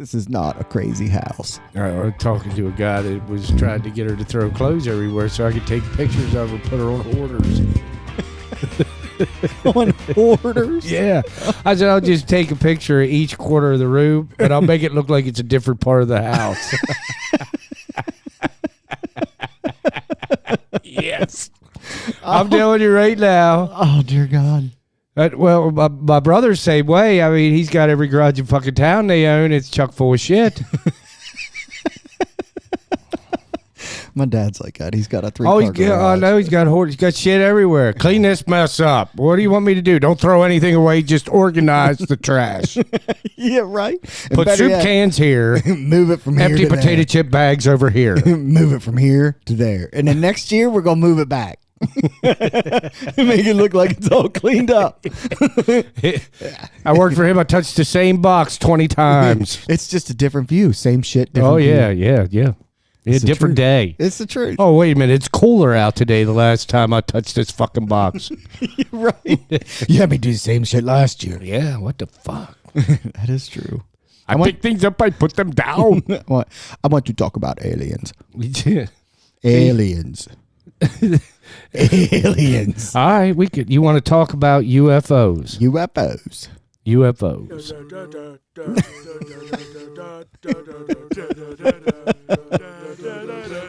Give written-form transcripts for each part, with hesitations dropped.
This is not a crazy house. I'm talking to a guy that was trying to get her to throw clothes everywhere so I could take pictures of her, put her on orders. On orders? Yeah. I said, I'll just take a picture of each corner of the room, and I'll make it look like it's a different part of the house. Yes. I'm telling you right now. Oh, dear God. Well, my brother's same way. I mean, he's got every garage in fucking town they own. It's chock full of shit. My dad's like that. He's got a 3-car garage. I know. He's got shit everywhere. Clean this mess up. What do you want me to do? Don't throw anything away. Just organize the trash. Yeah, right. Put soup cans here. Move it from here to empty potato chip bags over here. Move it from here to there. And then next year, we're going to move it back. Make it look like it's all cleaned up. I worked for him. I touched the same box 20 times. It's just a different view. Same shit, different view. Yeah. It's a different day. It's the truth. Oh, wait a minute. It's cooler out today the last time I touched this fucking box. Right. You had me do the same shit last year. Yeah, what the fuck? That is true. I pick things up, I put them down. I want to talk about aliens. Yeah. Aliens. Aliens. All right, you want to talk about UFOs? UFOs. UFOs.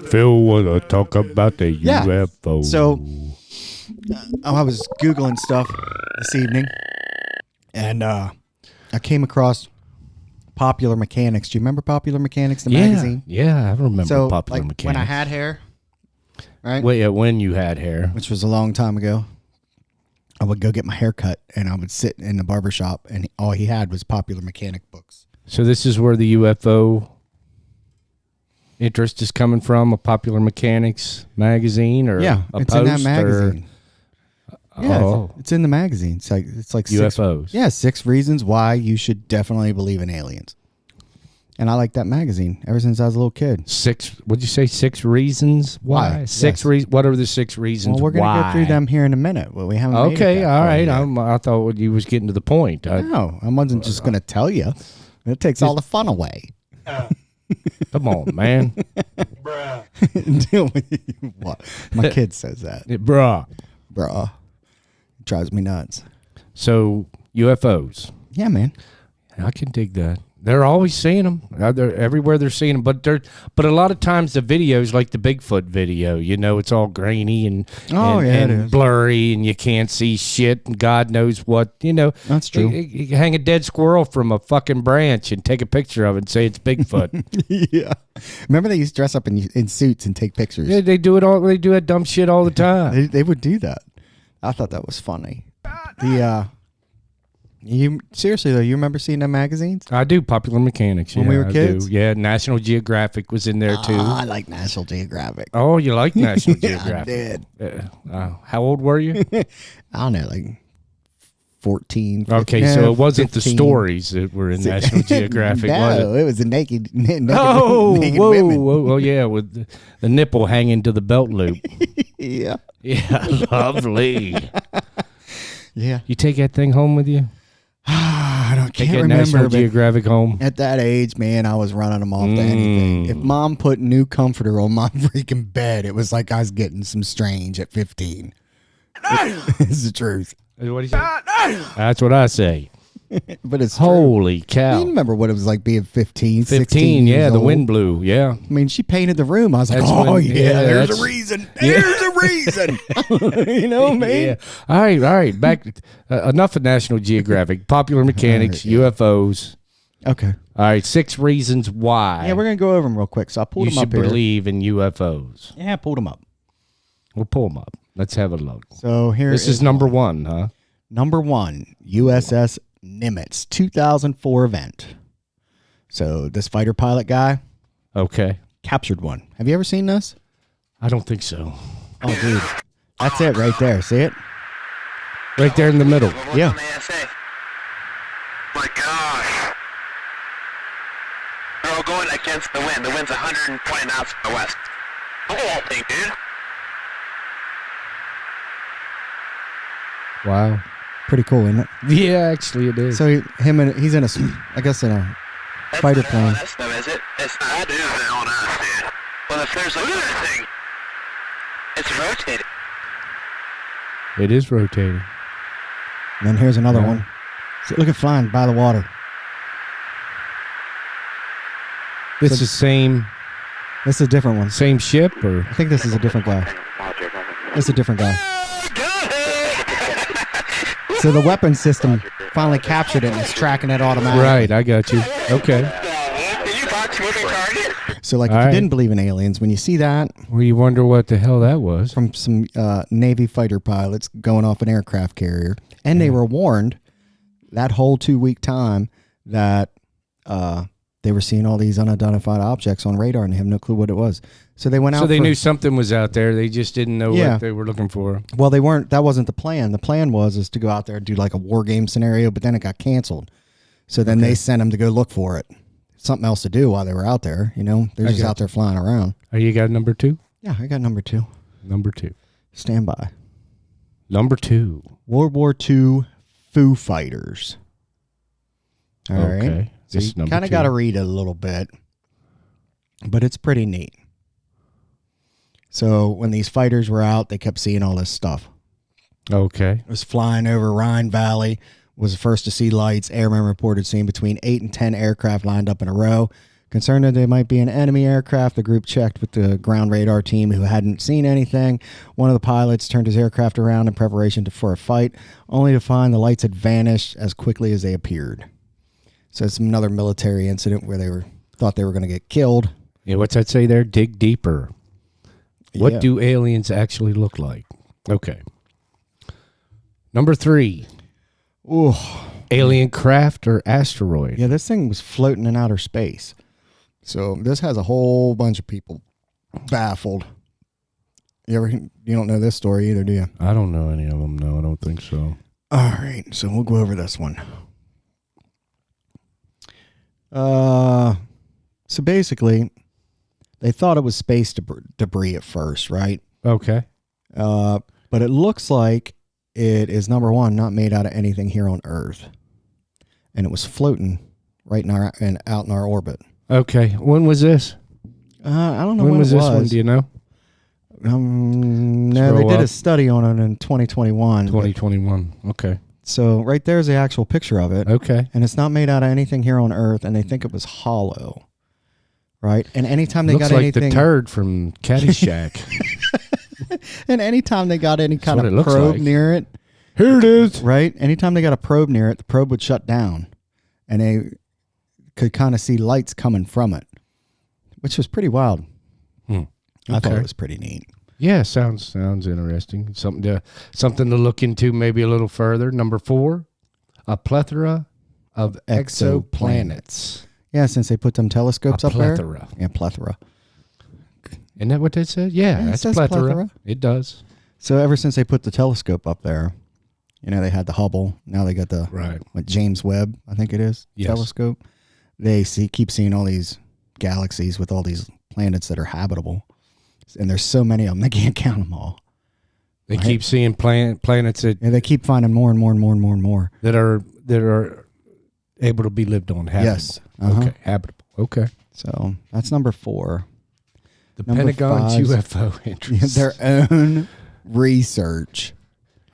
Phil want to talk about the UFOs. So, I was Googling stuff this evening, and I came across Popular Mechanics. Do you remember Popular Mechanics, the magazine? Yeah, I remember Popular Mechanics. When I had hair, right? Well, yeah, when you had hair. Which was a long time ago. I would go get my hair cut, and I would sit in the barber shop, and all he had was Popular Mechanic books. So this is where the UFO interest is coming from, a Popular Mechanics magazine, or yeah, a it's post, in that magazine. Yeah, it's in the magazine. It's like UFOs. 6 reasons why you should definitely believe in aliens. And I like that magazine ever since I was a little kid. 6? What'd you say? 6 reasons why? 6 reasons. What are the 6 reasons? Well, we're going to go through them here in a minute. Well, we haven't. Okay, all right. I thought you was getting to the point. No, I wasn't just going to tell you. It takes all the fun away. Come on, man. Bruh. What? My kid says that. Bruh. It drives me nuts. So UFOs. Yeah, man. I can dig that. They're always seeing them. They're everywhere. They're seeing them, but a lot of times the videos, like the Bigfoot video, it's all grainy and blurry, and you can't see shit, and God knows what. That's true. You can hang a dead squirrel from a fucking branch and take a picture of it and say it's Bigfoot. Yeah. Remember they used to dress up in suits and take pictures. Yeah, they do it all. They do that dumb shit all the time. They would do that. I thought that was funny. You seriously though, you remember seeing them magazines? I do. Popular Mechanics. When we were kids? Yeah, National Geographic was in there too. I like National Geographic. Oh, you like National Geographic? I did. How old were you? I don't know, like 14. 15, okay, so it wasn't 15. the stories that were in National Geographic, was it? No, it was the naked women. Whoa, yeah, with the nipple hanging to the belt loop. Yeah. Yeah, lovely. Yeah. You take that thing home with you? I can't remember. National Geographic home. At that age, man, I was running them off to anything. If Mom put new comforter on my freaking bed, it was like I was getting some strange at 15. It's the truth. What do you say? That's what I say. But it's holy true. cow. You remember what it was like being 15, 16 yeah, the old. wind blew, yeah. I mean, she painted the room. I was like, there's a reason. There's a reason. You know what I mean? Yeah. All right. Back. Enough of National Geographic. Popular Mechanics, UFOs. Okay. All right, 6 reasons why. Yeah, we're going to go over them real quick. So I pulled them up here. You should believe in UFOs. Yeah, I pulled them up. We'll pull them up. Let's have a look. So here This is number 1, huh? Number 1, USS Nimitz, 2004 event. So this fighter pilot guy, captured one. Have you ever seen this? I don't think so. Oh, dude, that's it right there. See it? Right there in the middle. Yeah. My gosh. They're all going against the wind. The wind's 120 knots from the west. Look at that thing, dude. Wow. Pretty cool, isn't it? Yeah, actually it is. So he's in a fighter plane. That's no, is it? It's not. That isn't on us, dude. Well, if there's look at that thing. It's rotating. It is rotating. And then here's another one. So look at flying by the water. This is same. This is a different one. Same ship, or I think this is a different guy. This is a different guy. So the weapon system finally captured it and it's tracking it automatically. right? I got you. Okay. Did you box moving target? So like if you didn't believe in aliens, when you see that Well, you wonder what the hell that was. from some Navy fighter pilots going off an aircraft carrier, and they were warned that whole 2-week time that they were seeing all these unidentified objects on radar and they have no clue what it was. So they went out. So they knew something was out there. They just didn't know Yeah. what they were looking for. Well, they weren't. That wasn't the plan. The plan was to go out there and do like a war game scenario, but then it got canceled. So then they sent them to go look for it. Something else to do while they were out there. You know, they're just out there flying around. Oh, you got number 2? Yeah, I got number 2. Number 2. Stand by. Number 2. World War II Foo Fighters. All right. Okay. So This you is number kind of 2. got to read it a little bit, but it's pretty neat. So when these fighters were out, they kept seeing all this stuff. Okay. It was flying over Rhine Valley, was the first to see lights. Airmen reported seeing between 8 and 10 aircraft lined up in a row. Concerned that they might be an enemy aircraft, the group checked with the ground radar team who hadn't seen anything. One of the pilots turned his aircraft around in preparation for a fight, only to find the lights had vanished as quickly as they appeared. So it's another military incident where they thought they were going to get killed. Yeah, what's that say there? Dig deeper. What Yeah. do aliens actually look like? Okay. Number 3. Ooh. Alien craft or asteroid? Yeah, this thing was floating in outer space. So this has a whole bunch of people baffled. You don't know this story either, do you? I don't know any of them. No, I don't think so. All right, so we'll go over this one. So basically, they thought it was space debris at first, right? Okay. But it looks like it is, number one, not made out of anything here on Earth, and it was floating right out in our orbit. Okay. When was this? I don't know When when was it this one? Do you know? No, they did a study on it in 2021. 2021. Okay. So right there's the actual picture of it. Okay. And it's not made out of anything here on Earth, and they think it was hollow. Right? And anytime they Looks got like anything... the turd from Caddyshack. And anytime they got any kind what of it looks probe like. near it... Here it is. Right? Anytime they got a probe near it, the probe would shut down. And they could kind of see lights coming from it, which was pretty wild. I thought Okay. it was pretty neat. Yeah, sounds interesting. Something to look into maybe a little further. Number 4, a plethora of exoplanets. Yeah, since they put them telescopes A up there. plethora. Yeah, plethora. Isn't that what they said? Yeah, Yeah, it that's says plethora. plethora. It does. So ever since they put the telescope up there, they had the Hubble. Now they got the James Webb, I think it is, telescope. They keep seeing all these galaxies with all these planets that are habitable. And there's so many of them, they can't count them all. They keep seeing planets that they keep finding more and more and more and more and more. that are able to be lived on. Habitable. Yes. Uh-huh. Okay. Habitable. Okay. So that's number 4. The Number Pentagon's 5's UFO interest. their own research.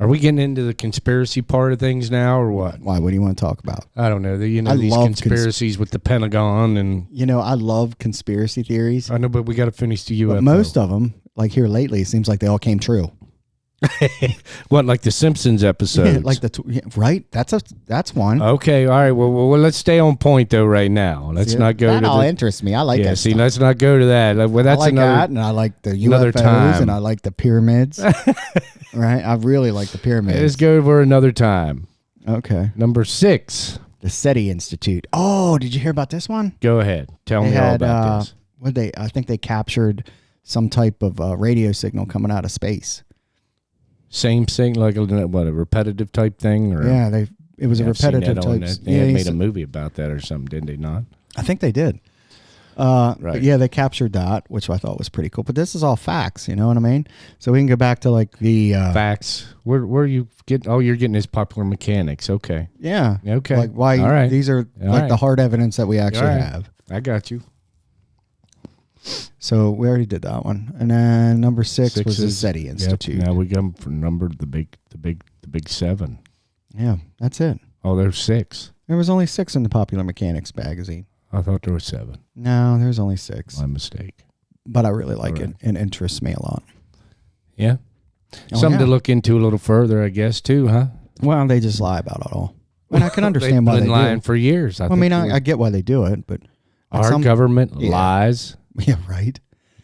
Are we getting into the conspiracy part of things now, or what? Why? What do you want to talk about? I don't know. These love conspiracies with the Pentagon and I love conspiracy theories. I know, but we got to finish the UFO. But most of them, like here lately, it seems like they all came true. What, like the Simpsons episodes? Like right? That's one. Okay, all right. Well, let's stay on point though. Right now, let's not go that to all the. interests me. I like Yeah, that. see, stuff. let's not go to that. Well, that's I like another. that, and I like the another UFOs, time. and I like the pyramids. Right? I really like the pyramids. Let's go for another time. Okay. Number 6. The SETI Institute. Oh, did you hear about this one? Go ahead. Tell me all about this. I think they captured some type of radio signal coming out of space. Same thing, like a repetitive type thing, or Yeah, it was a I've seen repetitive that on type. that. They had made a movie about that or something, didn't they not? I think they did. But yeah, they captured that, which I thought was pretty cool. But this is all facts, you know what I mean? So we can go back to like the facts. Where you get? Oh, you're getting his popular mechanics. Okay. Yeah. Okay. Like why all right. these are all like right. the hard evidence that we actually have. I got you. So we already did that one, and then number 6 was the is, SETI Institute. Now we come for the big 7. Yeah, that's it. Oh, there's 6. There was only 6 in the Popular Mechanics magazine. I thought there was 7. No, there's only 6. My mistake. But I really like it. It interests me a lot. Yeah. Oh, Something to look into a little further, I guess, too, huh? Well, they just lie about it all. And I can understand why They've been they lying do. for years. I mean, I get why they do it, but our government lies. Yeah, right.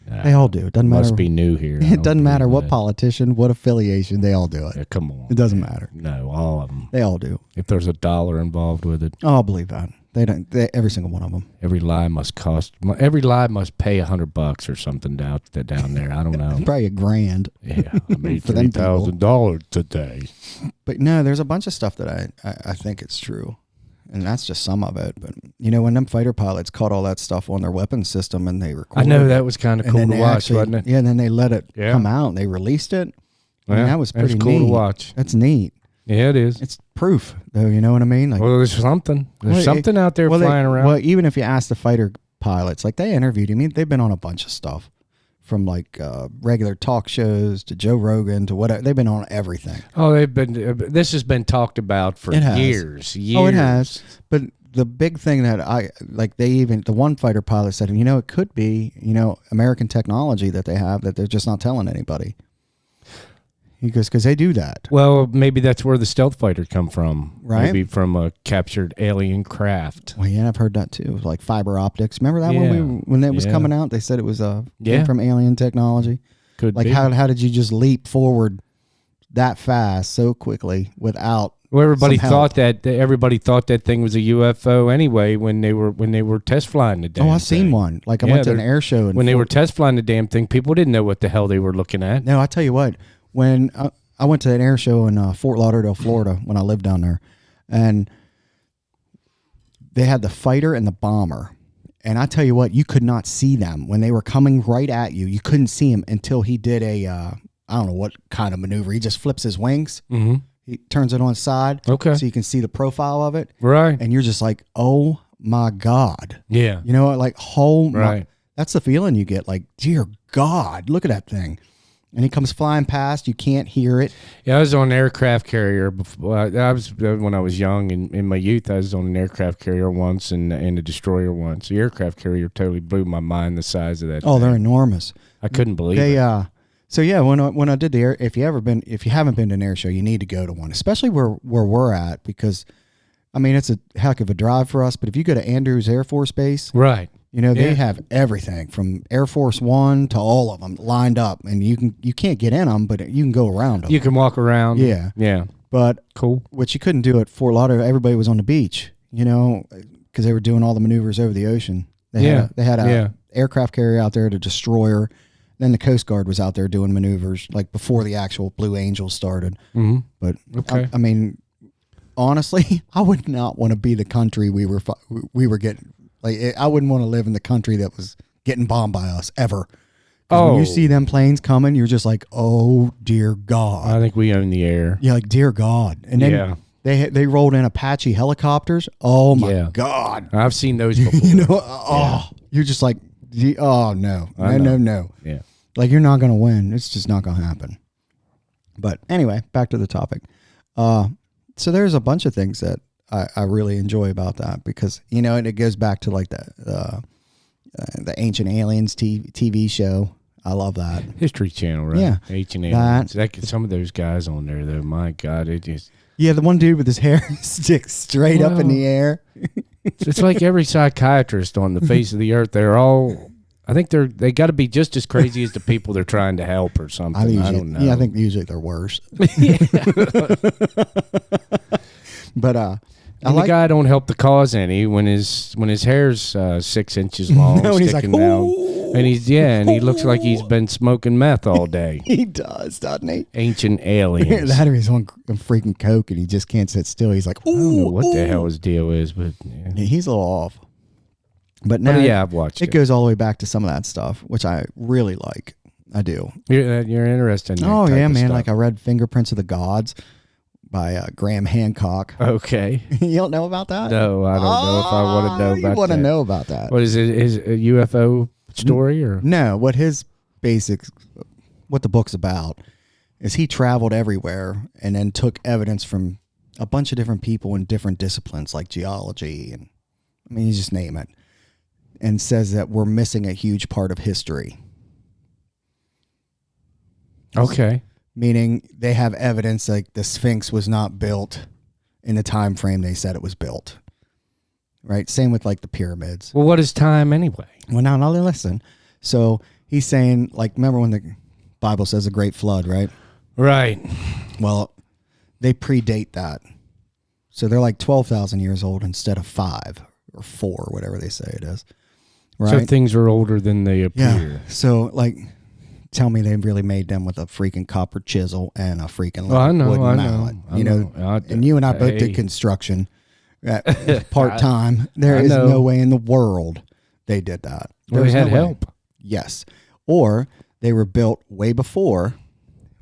They all do. It doesn't matter. Must be new here. It doesn't matter what politician, what affiliation, they all do it. Yeah, come on. It doesn't matter. No, all of them. They all do. If there's $1 involved with it. Oh, I believe that. They don't. Every single one of them. Every lie must pay $100 or something down there. I don't know. Probably $1,000. Yeah, I made $3,000 today. But no, there's a bunch of stuff that I think it's true. And that's just some of it. But, you know, when them fighter pilots caught all that stuff on their weapons system and they recorded I know that was kind of cool to watch, wasn't it? Yeah, and then they let it come out and they released it. I mean, that was pretty cool neat. to watch. That's neat. Yeah, it is. It's proof, though, you know what I mean? Like, well, there's something. There's something out there flying around. Well, even if you ask the fighter pilots, like they interviewed him, they've been on a bunch of stuff. From like regular talk shows to Joe Rogan to whatever. They've been on everything. Oh, they've been. This has been talked about for years. Oh, it has. But the big thing that the one fighter pilot said, you know, it could be, you know, American technology that they have that they're just not telling anybody. He goes, because they do that. Well, maybe that's where the stealth fighter come from. Right. Maybe from a captured alien craft. Well, yeah, I've heard that too. Like fiber optics. Remember that when it was coming out? They said it was came from alien technology. Could like be. How did you just leap forward that fast so quickly without? Well, everybody thought that thing was a UFO anyway when they were test flying the damn thing. Oh, I've seen one. Like I went to an air show when they were test flying the damn thing. People didn't know what the hell they were looking at. No, I tell you what. When I went to an air show in Fort Lauderdale, Florida, when I lived down there, and they had the fighter and the bomber. And I tell you what, you could not see them when they were coming right at you. You couldn't see him until he did I don't know what kind of maneuver. He just flips his wings. Mm-hmm. He turns it on its side. Okay. So you can see the profile of it. Right. And you're just like, oh my God. Yeah. You know, like, right. That's the feeling you get. Like, dear God, look at that thing. And he comes flying past. You can't hear it. Yeah, I was on an aircraft carrier before. I was when I was young in my youth. I was on an aircraft carrier once and a destroyer once. The aircraft carrier totally blew my mind. The size of that. Oh, thing. they're enormous. I couldn't believe it. So yeah, when I did the air, if you haven't been to an air show, you need to go to one, especially where we're at, because I mean it's a heck of a drive for us. But if you go to Andrews Air Force Base, right. You know, they have everything from Air Force One to all of them lined up, and you can't get in them, but you can go around them. You can walk around. Yeah. Yeah. But cool. What you couldn't do at Fort Lauderdale, everybody was on the beach, you know, because they were doing all the maneuvers over the ocean. They had a aircraft carrier out there, the destroyer. Then the Coast Guard was out there doing maneuvers like before the actual Blue Angels started. Mm-hmm. But I mean, honestly, I would not want to be the country we were getting. Like, I wouldn't want to live in the country that was getting bombed by us ever. When you see them planes coming, you're just like, oh dear God. I think we own the air. Yeah, like dear God. And then they rolled in Apache helicopters. Oh my God. I've seen those before. You know, you're just like, oh no. No. Yeah. Like, you're not going to win. It's just not going to happen. But anyway, back to the topic. So there's a bunch of things that I really enjoy about that, because, you know, and it goes back to like the Ancient Aliens TV show. I love that. History Channel, right? Yeah. Ancient Aliens. Some of those guys on there, though, my God, it just... Yeah, the one dude with his hair sticks straight up in the air. It's like every psychiatrist on the face of the earth. They're all... I think they got to be just as crazy as the people they're trying to help or something. I don't know. Yeah, I think usually they're worse. But the guy don't help the cause any when his hair's 6 inches long, no, sticking he's like, out, and he looks like he's been smoking meth all day. He does, doesn't he? Ancient Aliens. That or he's on freaking coke and he just can't sit still. He's like, ooh, I don't know what the hell his deal is, but he's a little off. But now, yeah, I've watched it. It goes all the way back to some of that stuff, which I really like. I do. You're interested in that Oh, type yeah, of man. stuff. Like I read Fingerprints of the Gods by Graham Hancock. Okay. You don't know about that? No, I don't know if I want to know about that. You want to know about that. What is it? Is it a UFO story or? No, what the book's about is he traveled everywhere and then took evidence from a bunch of different people in different disciplines like geology and I mean, you just name it, and says that we're missing a huge part of history. Okay. Meaning they have evidence like the Sphinx was not built in the time frame they said it was built. Right? Same with like the pyramids. Well, what is time anyway? Well, now listen. So he's saying, like, remember when the Bible says a great flood, right? Right. Well, they predate that. So they're like 12,000 years old instead of 5 or 4, whatever they say it is. Right? So things are older than they appear. Yeah. So, like, tell me they really made them with a freaking copper chisel and a freaking wooden mallet. And you and I both did construction part time. There is no way in the world they did that. They had help. Yes. Or they were built way before.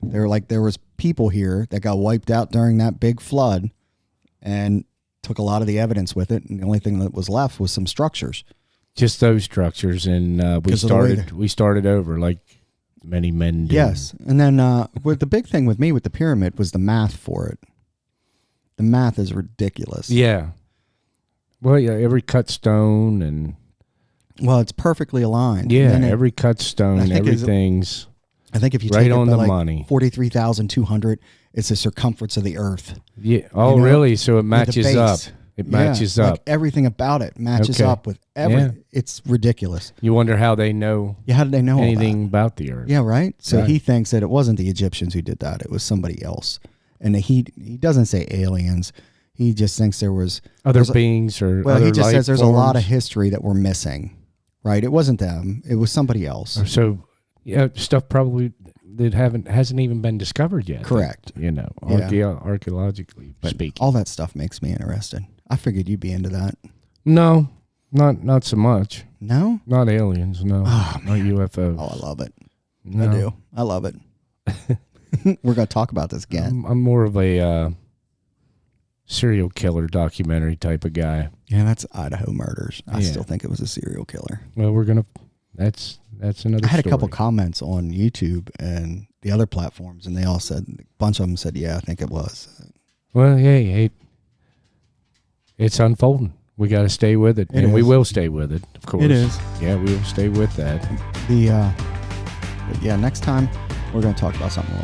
They were like, there was people here that got wiped out during that big flood and took a lot of the evidence with it. And the only thing that was left was some structures. Just those structures. And we started over like many men do. Yes. And then the big thing with me with the pyramid was the math for it. The math is ridiculous. Yeah. Well, yeah, every cut stone and... Well, it's perfectly aligned. Yeah, every cut stone, everything's... I think if you right take on it the like money. 43,200, it's the circumference of the earth. Yeah. Oh, really? So it matches up. It matches up. Like everything about it matches up with everything. Yeah. It's ridiculous. You wonder how they know. Yeah, how did they know anything about the earth? Yeah, right. So he thinks that it wasn't the Egyptians who did that; it was somebody else. And he doesn't say aliens. He just thinks there was other beings or well, other he just says there's forms. a lot of history that we're missing. Right? It wasn't them. It was somebody else. So, yeah, stuff probably that hasn't even been discovered yet. Correct. Archaeologically speaking. All that stuff makes me interested. I figured you'd be into that. No, not so much. No? Not aliens, no. Oh, not UFOs. Oh, I love it. No. I do. I love it. We're going to talk about this again. I'm more of a serial killer documentary type of guy. Yeah, that's Idaho Murders. I still think it was a serial killer. Well, that's another I had story. a couple comments on YouTube and the other platforms, and they all said, a bunch of them said, yeah, I think it was. Well, hey, it's unfolding. We got to stay with it, and we will stay with it, of course. It is. Yeah, we will stay with that. Next time we're going to talk about something.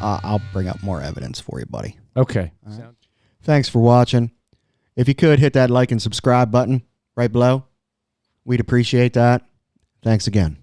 I'll bring up more evidence for you, buddy. Okay. Right. Thanks for watching. If you could hit that like and subscribe button right below, we'd appreciate that. Thanks again.